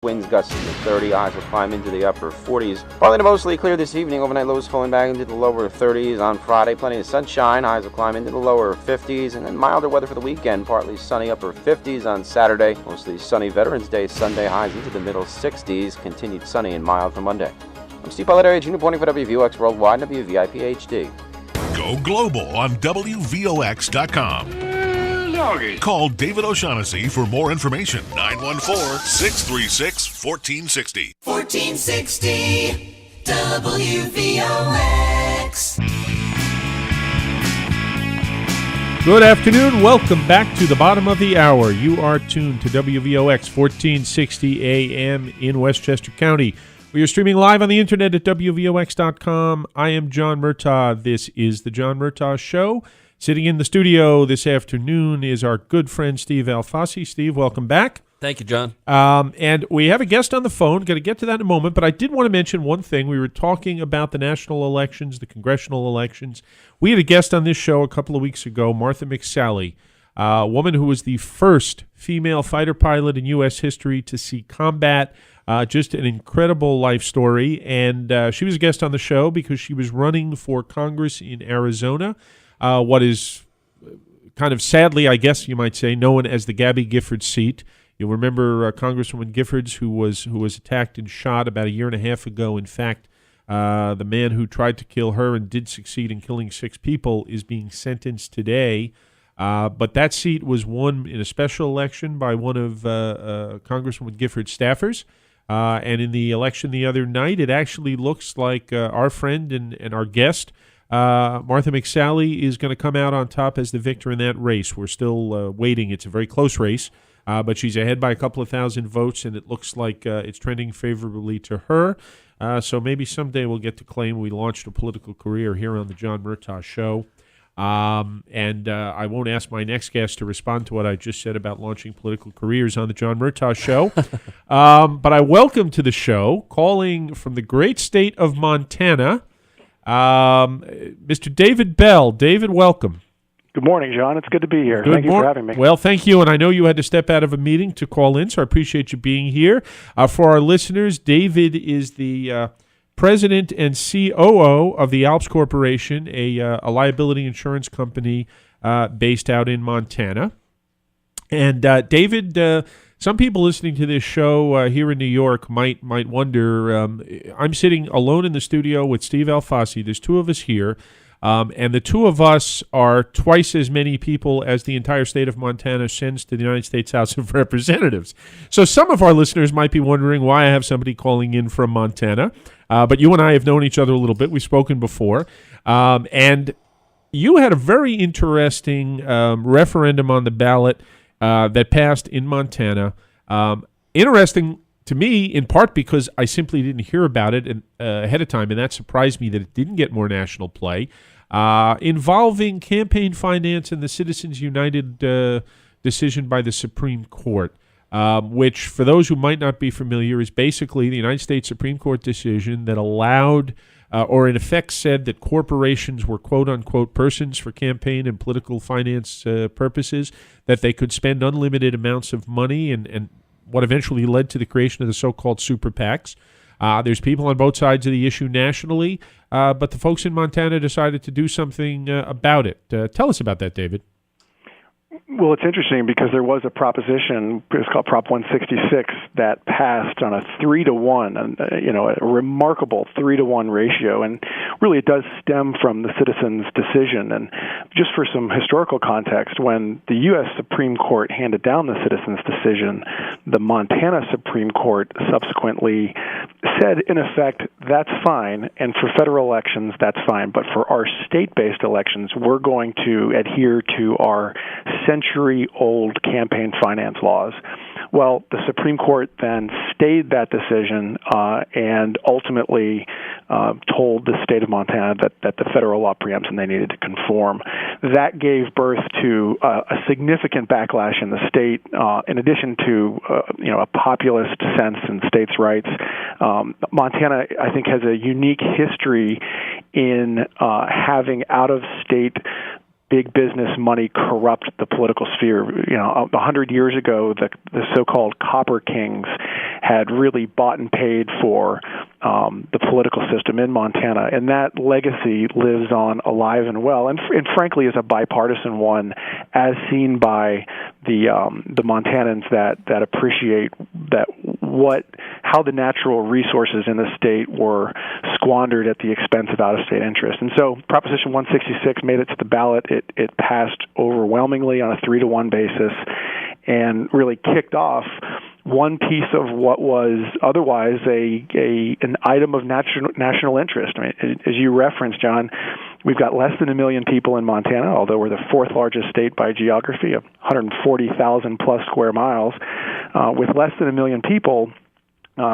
Winds gusting to 30, highs will climb into the upper 40s. Partly to mostly clear this evening, overnight lows falling back into the lower 30s. On Friday, plenty of sunshine, highs will climb into the lower 50s, and then milder weather for the weekend, partly sunny upper 50s on Saturday. Mostly sunny Veterans Day Sunday, highs into the middle 60s, continued sunny and mild for Monday. I'm Steve Polidori, Junior reporting for WVOX Worldwide and WVIP HD. Go global on WVOX.com. Call David O'Shaughnessy for more information. 914-636-1460. 1460 WVOX. Good afternoon. Welcome back to the bottom of the hour. You are tuned to WVOX 1460 AM in Westchester County. We are streaming live on the internet at WVOX.com. I am John Murtaugh. This is the John Murtaugh Show. Sitting in the studio this afternoon is our good friend Steve Alfasi. Steve, welcome back. Thank you, John. And we have a guest on the phone. Going to get to that in a moment, but I did want to mention one thing. We were talking about the national elections, the congressional elections. We had a guest on this show a couple of weeks ago, Murtaugh McSally, a woman who was the first female fighter pilot in U.S. history to see combat. Just an incredible life story. And she was a guest on the show because she was running for Congress in Arizona. What is kind of sadly, I guess you might say, known as the Gabby Giffords seat. You'll remember Congresswoman Giffords, who was attacked and shot about a year and a half ago. In fact, the man who tried to kill her and did succeed in killing 6 people is being sentenced today. But that seat was won in a special election by one of Congresswoman Giffords' staffers. And in the election the other night, it actually looks like our friend and our guest, Murtaugh McSally, is going to come out on top as the victor in that race. We're still waiting. It's a very close race, but she's ahead by a couple of thousand votes, and it looks like it's trending favorably to her. So maybe someday we'll get to claim we launched a political career here on the John Murtaugh Show. And I won't ask my next guest to respond to what I just said about launching political careers on the John Murtaugh Show. But I welcome to the show, calling from the great state of Montana, Mr. David Bell. David, welcome. Good morning, John. It's good to be here. Thank you for having me. Well, thank you, and I know you had to step out of a meeting to call in, so I appreciate you being here. For our listeners, David is the president and COO of the Alps Corporation, a liability insurance company based out in Montana. And David, some people listening to this show here in New York might wonder, I'm sitting alone in the studio with Steve Alfasi. There's 2 of us here, and the 2 of us are twice as many people as the entire state of Montana sends to the United States House of Representatives. So some of our listeners might be wondering why I have somebody calling in from Montana, but you and I have known each other a little bit. We've spoken before, and you had a very interesting referendum on the ballot that passed in Montana. Interesting to me, in part because I simply didn't hear about it ahead of time, and that surprised me that it didn't get more national play, involving campaign finance and the Citizens United decision by the Supreme Court, which, for those who might not be familiar, is basically the United States Supreme Court decision that allowed or in effect said that corporations were quote-unquote persons for campaign and political finance purposes, that they could spend unlimited amounts of money, and what eventually led to the creation of the so-called super PACs. There's people on both sides of the issue nationally, but the folks in Montana decided to do something about it. Tell us about that, David. Well, it's interesting because there was a proposition, it's called Prop 166, that passed on a 3-to-1, a remarkable 3-to-1 ratio, and really it does stem from the citizens' decision. And just for some historical context, when the U.S. Supreme Court handed down the citizens' decision, the Montana Supreme Court subsequently said, in effect, that's fine, and for federal elections, that's fine, but for our state-based elections, we're going to adhere to our century-old campaign finance laws. Well, the Supreme Court then stayed that decision and ultimately told the state of Montana that the federal law preempts and they needed to conform. That gave birth to a significant backlash in the state, in addition to a populist sense in states' rights. Montana, I think, has a unique history in having out-of-state big business money corrupt the political sphere. 100 years ago, the so-called copper kings had really bought and paid for the political system in Montana, and that legacy lives on alive and well, and frankly is a bipartisan one, as seen by the Montanans that appreciate how the natural resources in the state were squandered at the expense of out-of-state interest. And so Proposition 166 made it to the ballot. It passed overwhelmingly on a 3-to-1 basis and really kicked off one piece of what was otherwise an item of national interest. I mean, as you referenced, John, we've got less than 1 million people in Montana, although we're the fourth largest state by geography, of 140,000 plus square miles. With less than 1 million people,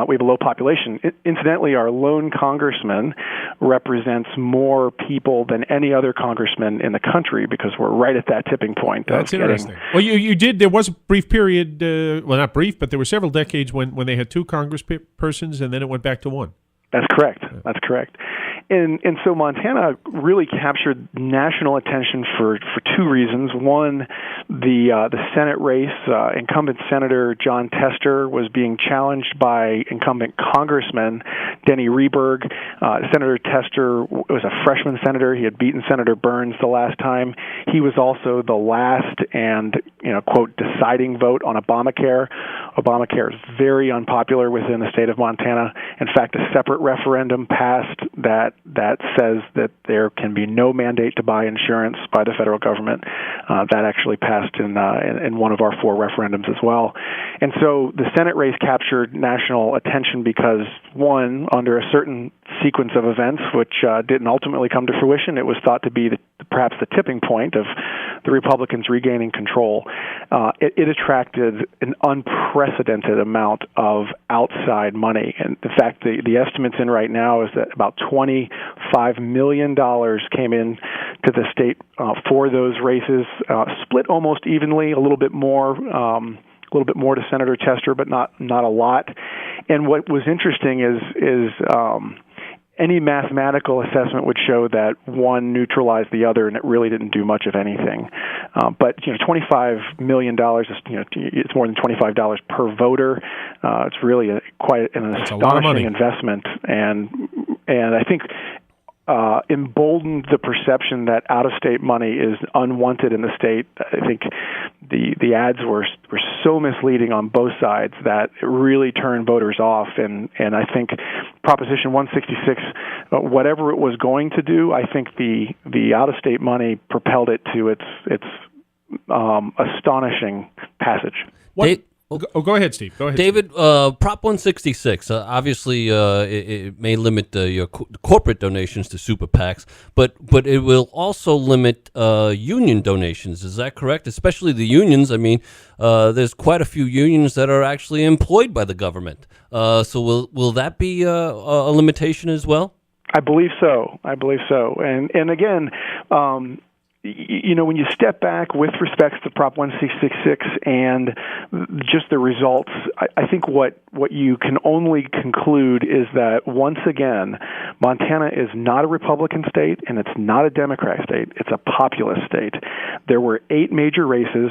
we have a low population. Incidentally, our lone congressman represents more people than any other congressman in the country because we're right at that tipping point. That's interesting. Well, you did. There was a brief period, well, not brief, but there were several decades when they had 2 congresspersons, and then it went back to 1. That's correct. That's correct. And so Montana really captured national attention for 2 reasons. One, the Senate race, incumbent Senator John Tester was being challenged by incumbent Congressman Denny Rehberg. Senator Tester was a freshman senator. He had beaten Senator Burns the last time. He was also the last and, quote, deciding vote on Obamacare. Obamacare is very unpopular within the state of Montana. In fact, a separate referendum passed that says that there can be no mandate to buy insurance by the federal government. That actually passed in one of our 4 referendums as well. And so the Senate race captured national attention because, one, under a certain sequence of events, which didn't ultimately come to fruition, it was thought to be perhaps the tipping point of the Republicans regaining control. It attracted an unprecedented amount of outside money. And in fact, the estimates in right now is that about $25 million came in to the state for those races, split almost evenly, a little bit more to Senator Tester, but not a lot. And what was interesting is any mathematical assessment would show that one neutralized the other, and it really didn't do much of anything. But $25 million is it's more than $25 per voter. It's really quite an astonishing investment, and I think emboldened the perception that out-of-state money is unwanted in the state. I think the ads were so misleading on both sides that it really turned voters off. And I think Proposition 166, whatever it was going to do, I think the out-of-state money propelled it to its astonishing passage. Go ahead, Steve. Go ahead, David. Prop 166. Obviously, it may limit your corporate donations to super PACs, but it will also limit union donations. Is that correct? Especially the unions. I mean, there's quite a few unions that are actually employed by the government. So will that be a limitation as well? I believe so. And again. When you step back with respect to Prop 166 and just the results, I think what you can only conclude is that, once again, Montana is not a Republican state and it's not a Democrat state. It's a populist state. There were 8 major races,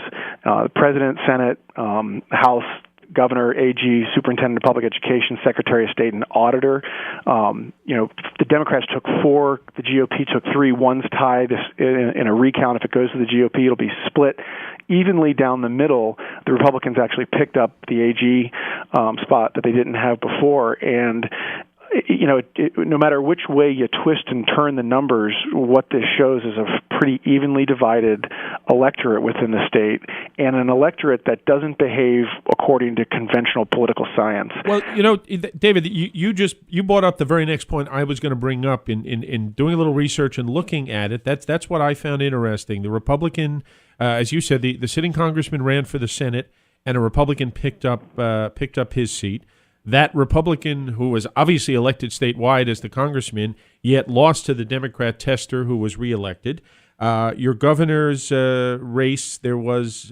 President, Senate, House, Governor, AG, Superintendent of Public Education, Secretary of State, and Auditor. The Democrats took 4, the GOP took 3. One's tied in a recount. If it goes to the GOP, it'll be split evenly down the middle. The Republicans actually picked up the AG spot that they didn't have before, and no matter which way you twist and turn the numbers, what this shows is a pretty evenly divided electorate within the state, and an electorate that doesn't behave according to conventional political science. Well, David, you brought up the very next point I was going to bring up in doing a little research and looking at it. That's what I found interesting. The Republican, as you said, the sitting congressman ran for the Senate, and a Republican picked up his seat. That Republican, who was obviously elected statewide as the congressman, yet lost to the Democrat Tester, who was reelected. Your governor's race, there was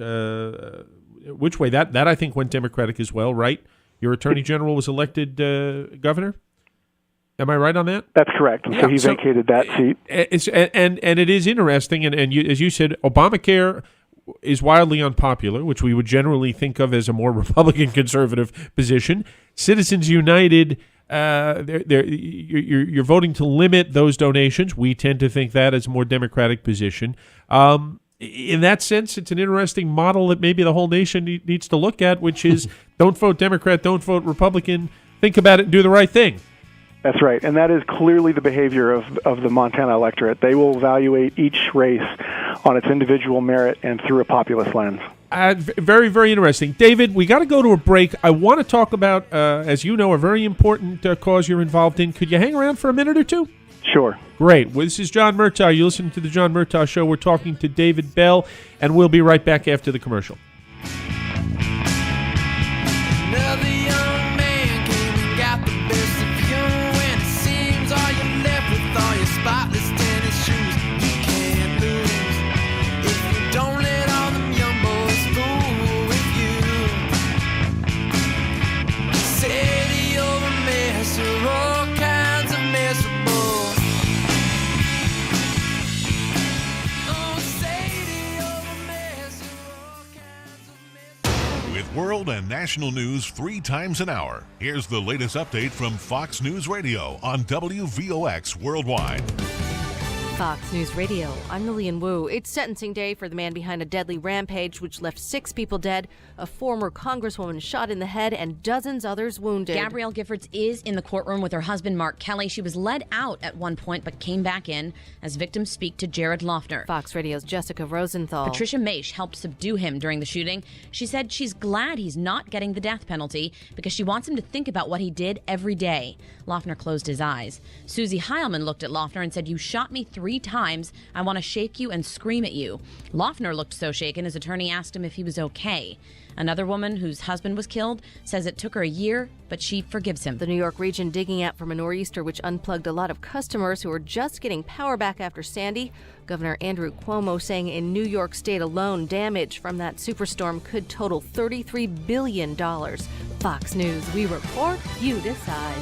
which way? That I think went Democratic as well, right? Your attorney general was elected governor. Am I right on that? That's correct. And so he vacated that seat. And it is interesting, and you, as you said, Obamacare is wildly unpopular, which we would generally think of as a more Republican conservative position. Citizens United, you're voting to limit those donations. We tend to think that as a more Democratic position. In that sense, it's an interesting model that maybe the whole nation needs to look at, which is don't vote Democrat, don't vote Republican, think about it and do the right thing. That's right, and that is clearly the behavior of the Montana electorate. They will evaluate each race on its individual merit and through a populist lens. Very, very interesting. David, we got to go to a break. I want to talk about, as you know, a very important cause you're involved in. Could you hang around for a minute or two? Sure. Great. Well, this is John Murtaugh. You listen to the John Murtaugh Show. We're talking to David Bell, and we'll be right back after the commercial. Another young man came and got the best of you, and it seems all you're left with all your spotless tennis shoes. You can't lose if you don't let all them young boys fool with you. City over mess, you're all kinds of miserable. Oh, Sadie over mess, you're all kinds of miserable. With world and national news 3 times an hour, here's the latest update from Fox News Radio on WVOX Worldwide. Fox News Radio, I'm Lillian Wu. It's sentencing day for the man behind a deadly rampage which left 6 people dead, a former congresswoman shot in the head, and dozens others wounded. Gabrielle Giffords is in the courtroom with her husband, Mark Kelly. She was led out at one point but came back in as victims speak to Jared Loeffner. Fox Radio's Jessica Rosenthal. Patricia Maish helped subdue him during the shooting. She said she's glad he's not getting the death penalty because she wants him to think about what he did every day. Loeffner closed his eyes. Susie Heilman looked at Loeffner and said, "You shot me 3 times. I want to shake you and scream at you." Loeffner looked so shaken his attorney asked him if he was okay. Another woman whose husband was killed says it took her a year, but she forgives him. The New York region digging out from a nor'easter which unplugged a lot of customers who are just getting power back after Sandy. Governor Andrew Cuomo saying in New York State alone, damage from that superstorm could total $33 billion. Fox News, we report, you decide.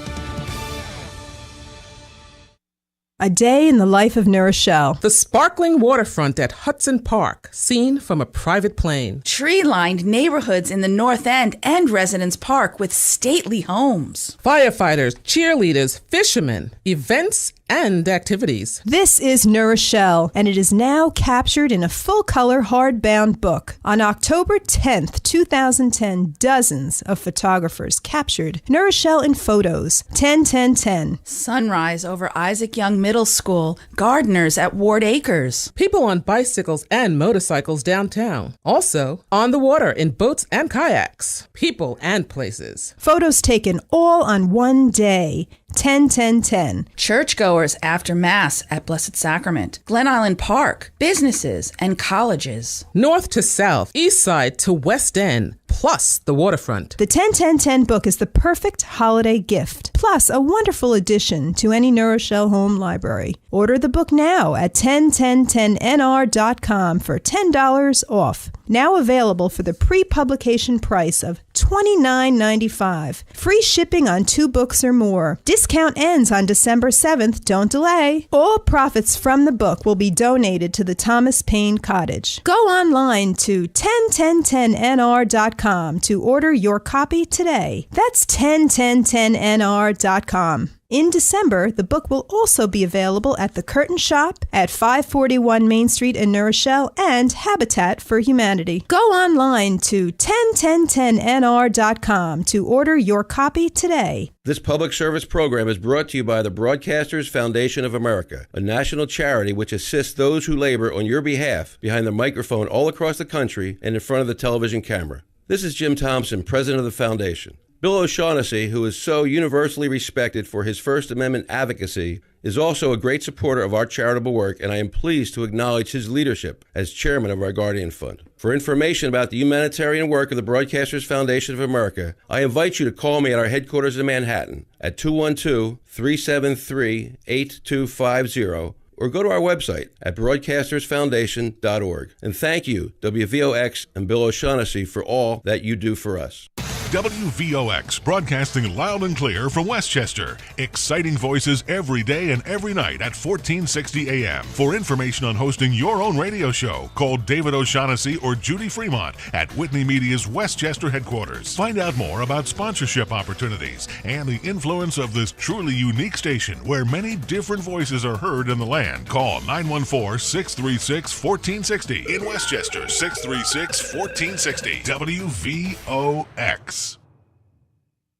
A day in the life of New Rochelle. The sparkling waterfront at Hudson Park, seen from a private plane. Tree-lined neighborhoods in the North End and Residence Park with stately homes. Firefighters, cheerleaders, fishermen, events and activities. This is New Rochelle, and it is now captured in a full-color hardbound book. On October 10th, 2010, dozens of photographers captured New Rochelle in photos. 10-10-10. Sunrise over Isaac Young Middle School. Gardeners at Ward Acres. People on bicycles and motorcycles downtown. Also, on the water in boats and kayaks. People and places. Photos taken all on one day. 10-10-10. Churchgoers after Mass at Blessed Sacrament. Glen Island Park. Businesses and colleges. North to south, east side to west end, plus the waterfront. The 10-10-10 book is the perfect holiday gift, plus a wonderful addition to any New Rochelle home library. Order the book now at 101010nr.com for $10 off. Now available for the pre-publication price of $29.95. Free shipping on 2 books or more. Discount ends on December 7th. Don't delay. All profits from the book will be donated to the Thomas Paine Cottage. Go online to 101010nr.com to order your copy today. That's 101010nr.com. In December, the book will also be available at the Curtain Shop at 541 Main Street in New Rochelle and Habitat for Humanity. Go online to 101010nr.com to order your copy today. This public service program is brought to you by the Broadcasters Foundation of America, a national charity which assists those who labor on your behalf behind the microphone all across the country and in front of the television camera. This is Jim Thompson, president of the foundation. Bill O'Shaughnessy, who is so universally respected for his First Amendment advocacy, is also a great supporter of our charitable work, and I am pleased to acknowledge his leadership as chairman of our Guardian Fund. For information about the humanitarian work of the Broadcasters Foundation of America, I invite you to call me at our headquarters in Manhattan at 212-373-8250 or go to our website at broadcastersfoundation.org. And thank you, WVOX and Bill O'Shaughnessy, for all that you do for us. WVOX, broadcasting loud and clear from Westchester. Exciting voices every day and every night at 1460 AM. For information on hosting your own radio show, call David O'Shaughnessy or Judy Fremont at Whitney Media's Westchester headquarters. Find out more about sponsorship opportunities and the influence of this truly unique station where many different voices are heard in the land. Call 914-636-1460. In Westchester, 636-1460. WVOX.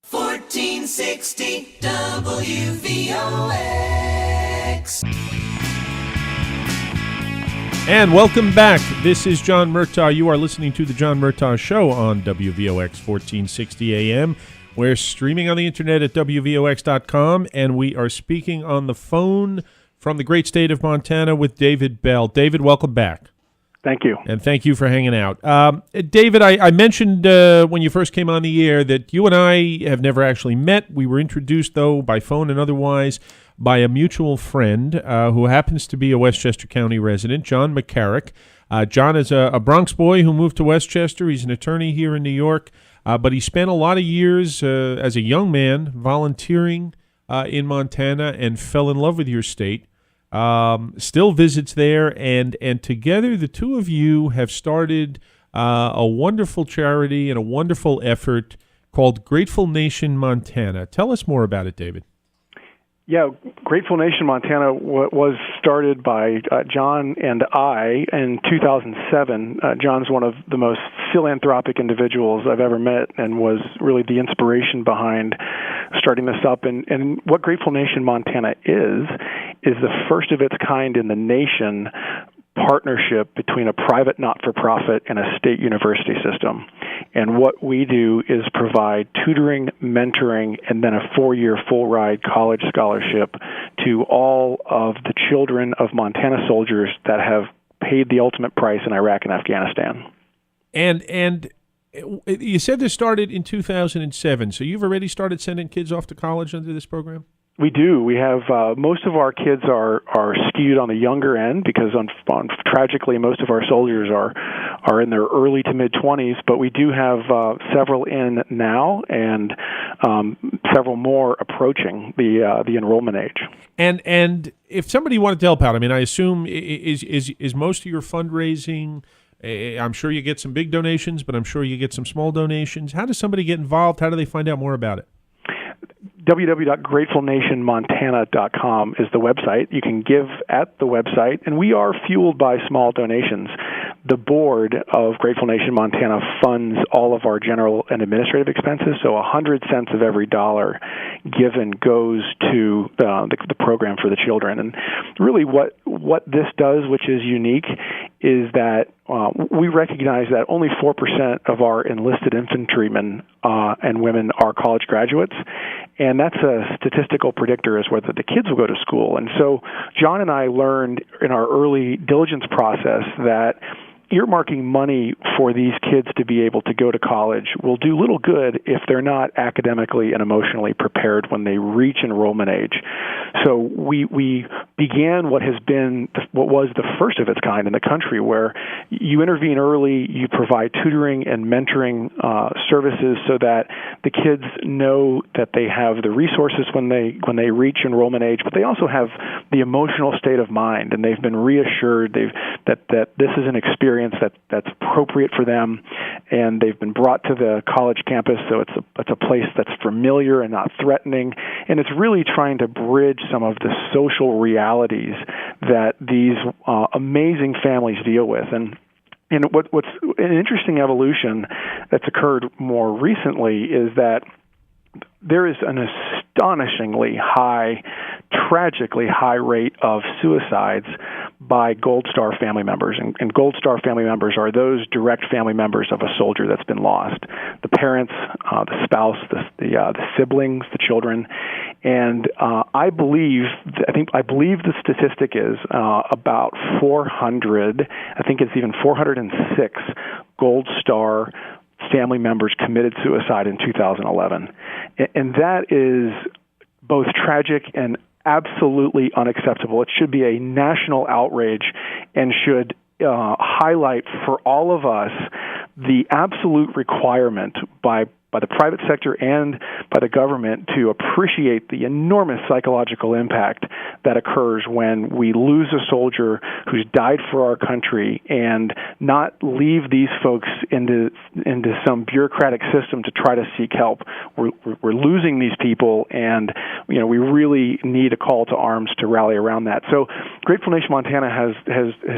1460 WVOX. And welcome back. This is John Murtaugh. You are listening to The John Murtaugh Show on WVOX 1460 AM. We're streaming on the internet at WVOX.com, and we are speaking on the phone from the great state of Montana with David Bell. David, welcome back. Thank you. And thank you for hanging out. David, I mentioned when you first came on the air that you and I have never actually met. We were introduced, though, by phone and otherwise by a mutual friend who happens to be a Westchester County resident, John McCarrick. John is a Bronx boy who moved to Westchester. He's an attorney here in New York, but he spent a lot of years as a young man volunteering in Montana and fell in love with your state. Still visits there, and together the two of you have started a wonderful charity and a wonderful effort called Grateful Nation Montana. Tell us more about it, David. Yeah, Grateful Nation Montana was started by John and I in 2007. John's one of the most philanthropic individuals I've ever met and was really the inspiration behind starting this up. And what Grateful Nation Montana is the first of its kind in the nation partnership between a private not-for-profit and a state university system. And what we do is provide tutoring, mentoring, and then a 4-year full-ride college scholarship to all of the children of Montana soldiers that have paid the ultimate price in Iraq and Afghanistan. And you said this started in 2007, so you've already started sending kids off to college under this program? We do. We have most of our kids are skewed on the younger end because, tragically, most of our soldiers are in their early to mid-20s. But we do have several in now, and several more approaching the enrollment age. And if somebody wanted to help out, I mean, I assume is most of your fundraising. I'm sure you get some big donations, but I'm sure you get some small donations. How does somebody get involved? How do they find out more about it? www.gratefulnationmontana.com is the website. You can give at the website, and we are fueled by small donations. The board of Grateful Nation Montana funds all of our general and administrative expenses, so 100 cents of every dollar given goes to the program for the children. And really what this does, which is unique, is that we recognize that only 4% of our enlisted infantrymen and women are college graduates, and that's a statistical predictor as whether the kids will go to school. And so John and I learned in our early diligence process that earmarking money for these kids to be able to go to college will do little good if they're not academically and emotionally prepared when they reach enrollment age. So we began what was the first of its kind in the country, where you intervene early, you provide tutoring and mentoring services so that the kids know that they have the resources when they reach enrollment age, but they also have the emotional state of mind, and they've been reassured that this is an experience that's appropriate for them, and they've been brought to the college campus, so it's a place that's familiar and not threatening, and it's really trying to bridge some of the social realities that these amazing families deal with. And what's an interesting evolution that's occurred more recently is that there is an astonishingly high, tragically high rate of suicides by Gold Star family members. And Gold Star family members are those direct family members of a soldier that's been lost. The parents, the spouse, the siblings, the children. And I believe the statistic is about 400, I think it's even 406 Gold Star family members committed suicide in 2011. And that is both tragic and absolutely unacceptable. It should be a national outrage and should highlight for all of us the absolute requirement by by the private sector and by the government to appreciate the enormous psychological impact that occurs when we lose a soldier who's died for our country and not leave these folks into some bureaucratic system to try to seek help. We're losing these people, and we really need a call to arms to rally around that. So Grateful Nation Montana has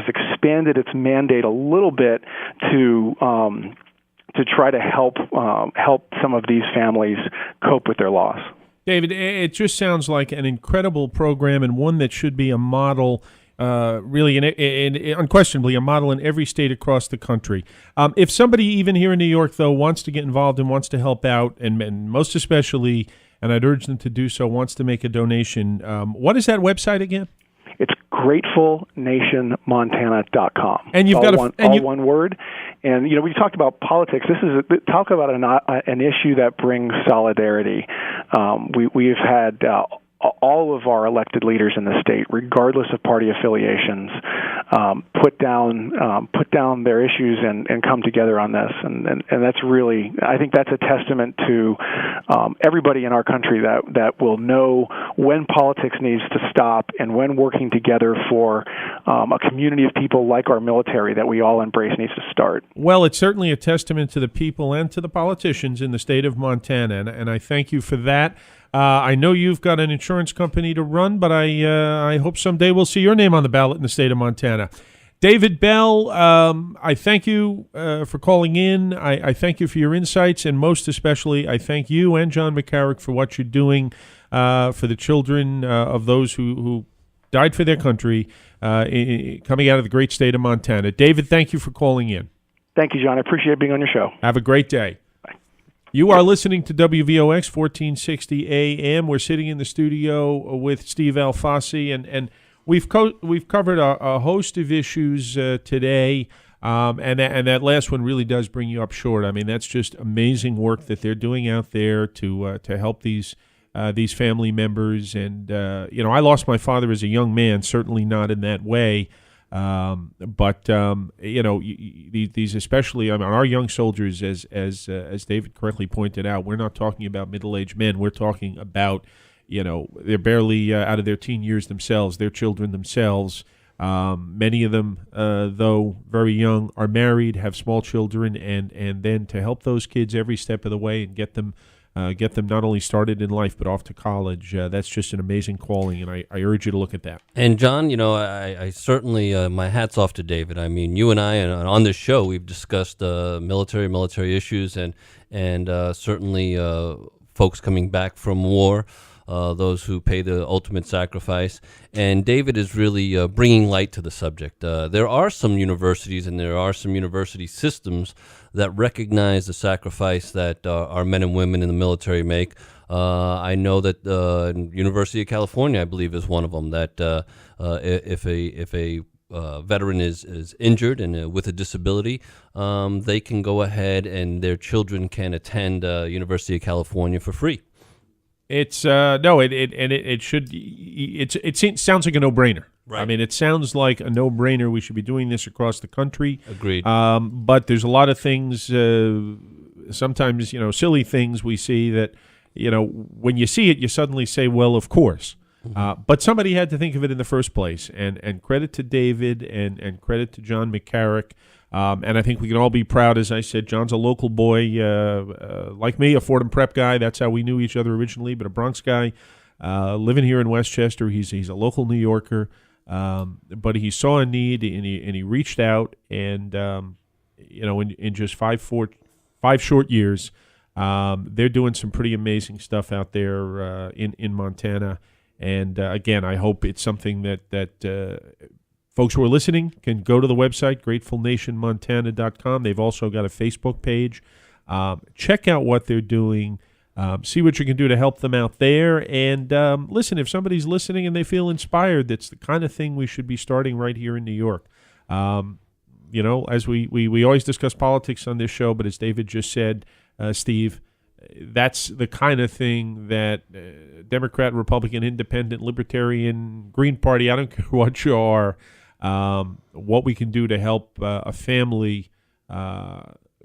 expanded its mandate a little bit to try to help some of these families cope with their loss. David, it just sounds like an incredible program and one that should be a model, really, unquestionably, a model in every state across the country. If somebody, even here in New York, though, wants to get involved and wants to help out, and most especially, and I'd urge them to do so, wants to make a donation, what is that website again? It's gratefulnationmontana.com. And you've got one word. And we talked about politics. This is talk about an issue that brings solidarity. We've had all of our elected leaders in the state, regardless of party affiliations, put down their issues and come together on this. And that's really, I think that's a testament to everybody in our country that will know when politics needs to stop and when working together for a community of people like our military that we all embrace needs to start. Well, it's certainly a testament to the people and to the politicians in the state of Montana, and I thank you for that. I know you've got an insurance company to run, but I hope someday we'll see your name on the ballot in the state of Montana. David Bell, I thank you for calling in. I thank you for your insights, and most especially, I thank you and John McCarrick for what you're doing for the children of those who died for their country coming out of the great state of Montana. David, thank you for calling in. Thank you, John. I appreciate being on your show. Have a great day. You are listening to WVOX 1460 AM. We're sitting in the studio with Steve Alfasi, and we've covered a host of issues today, and that last one really does bring you up short. I mean, that's just amazing work that they're doing out there to help these family members. And I lost my father as a young man, certainly not in that way. But these especially, our young soldiers, as David correctly pointed out, we're not talking about middle-aged men. We're talking about, they're barely out of their teen years themselves. They're children themselves. Many of them, though very young, are married, have small children, and then to help those kids every step of the way and get them not only started in life but off to college. That's just an amazing calling, and I urge you to look at that. And John, I certainly, my hat's off to David. I mean, you and I, and on this show, we've discussed military issues, and certainly folks coming back from war, those who pay the ultimate sacrifice. And David is really bringing light to the subject. There are some universities and there are some university systems that recognize the sacrifice that our men and women in the military make. I know that University of California, I believe, is one of them, that if a veteran is injured and with a disability, they can go ahead and their children can attend University of California for free. It sounds like a no-brainer. Right. I mean, it sounds like a no-brainer. We should be doing this across the country. Agreed. But there's a lot of things, sometimes, silly things we see that, when you see it, you suddenly say, well, of course. Mm-hmm. But somebody had to think of it in the first place. And credit to David and credit to John McCarrick. And I think we can all be proud. As I said, John's a local boy, like me, a Fordham Prep guy. That's how we knew each other originally, but a Bronx guy living here in Westchester. He's a local New Yorker, but he saw a need and he reached out, and in just five short years, they're doing some pretty amazing stuff out there in Montana. And again, I hope it's something that folks who are listening can go to the website, gratefulnationmontana.com. They've also got a Facebook page. Check out what they're doing. See what you can do to help them out there. And listen, if somebody's listening and they feel inspired, that's the kind of thing we should be starting right here in New York. As we always discuss politics on this show, but as David just said, Steve, that's the kind of thing that Democrat, Republican, Independent, Libertarian, Green Party, I don't care what you are, what we can do to help a family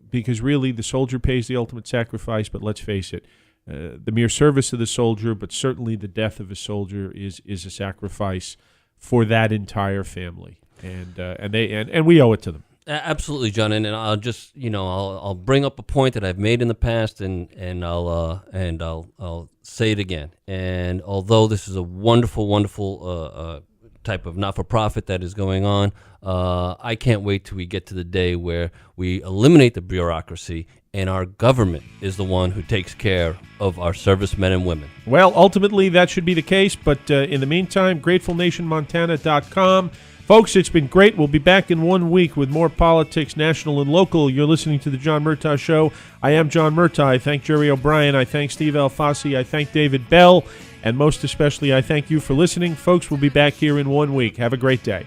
because really the soldier pays the ultimate sacrifice, but let's face it, the mere service of the soldier, but certainly the death of a soldier is a sacrifice for that entire family, and we owe it to them. Absolutely, John, and I'll just I'll bring up a point that I've made in the past, and I'll say it again. And although this is a wonderful type of not-for-profit that is going on, I can't wait till we get to the day where we eliminate the bureaucracy and our government is the one who takes care of our servicemen and women. Well, ultimately that should be the case, but in the meantime, GratefulNationMontana.com. Folks, it's been great. We'll be back in 1 week with more politics, national and local. You're listening to The John Murtaugh Show. I am John Murtaugh. I thank Jerry O'Brien. I thank Steve Alfasi. I thank David Bell. And most especially, I thank you for listening. Folks, we'll be back here in 1 week. Have a great day.